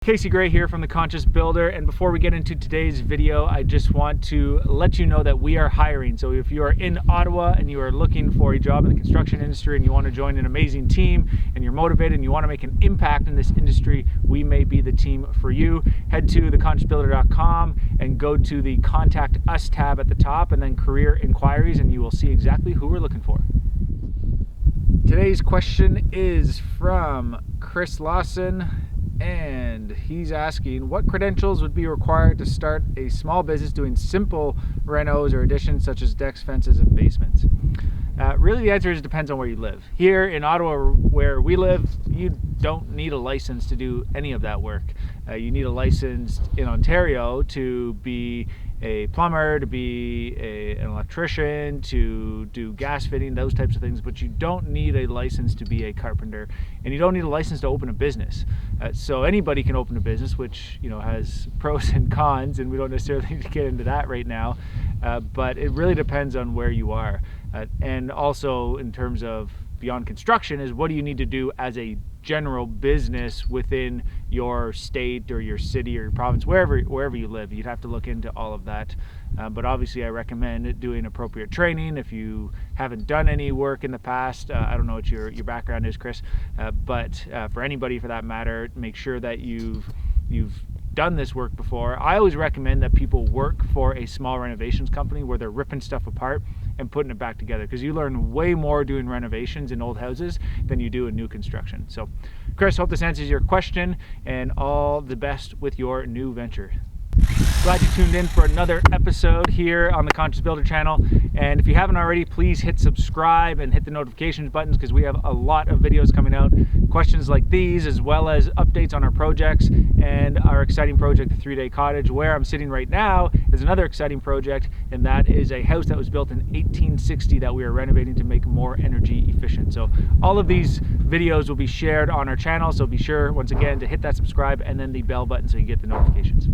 Casey Gray here from The Conscious Builder, and before we get into today's video, I just want to let you know that we are hiring. So if you are in Ottawa and you are looking for a job in the construction industry and you want to join an amazing team and you're motivated and you want to make an impact in this industry, we may be the team for you. Head to theconsciousbuilder.com and go to the Contact Us tab at the top and then Career Inquiries, and you will see exactly who we're looking for. Today's question is from Chris Lawson, and he's asking what credentials would be required to start a small business doing simple renos or additions such as decks, fences, and basements. Really, the answer is it depends on where you live. Here in Ottawa, where we live, you don't need a license to do any of that work. You need a license in Ontario to be a plumber, to be an electrician, to do gas fitting, those types of things, but you don't need a license to be a carpenter, and you don't need a license to open a business. So anybody can open a business, which has pros and cons, and we don't necessarily need to get into that right now, but it really depends on where you are. And also in terms of beyond construction is what do you need to do as a general business within your state or your city or your province, wherever you live. You'd have to look into all of that, but obviously I recommend doing appropriate training if you haven't done any work in the past. I don't know what your background is, Chris, but for anybody for that matter, make sure that you've done this work before. I always recommend that people work for a small renovations company where they're ripping stuff apart and putting it back together, because you learn way more doing renovations in old houses than you do in new construction. So Chris, hope this answers your question, and all the best with your new venture. Glad you tuned in for another episode here on the Conscious Builder channel, and if you haven't already, please hit subscribe and hit the notifications buttons, because we have a lot of videos coming out, questions like these, as well as updates on our projects and our exciting project, the 3-Day Cottage. Where I'm sitting right now is another exciting project, and that is a house that was built in 1860 that we are renovating to make more energy efficient. So all of these videos will be shared on our channel, so be sure once again to hit that subscribe and then the bell button so you get the notifications.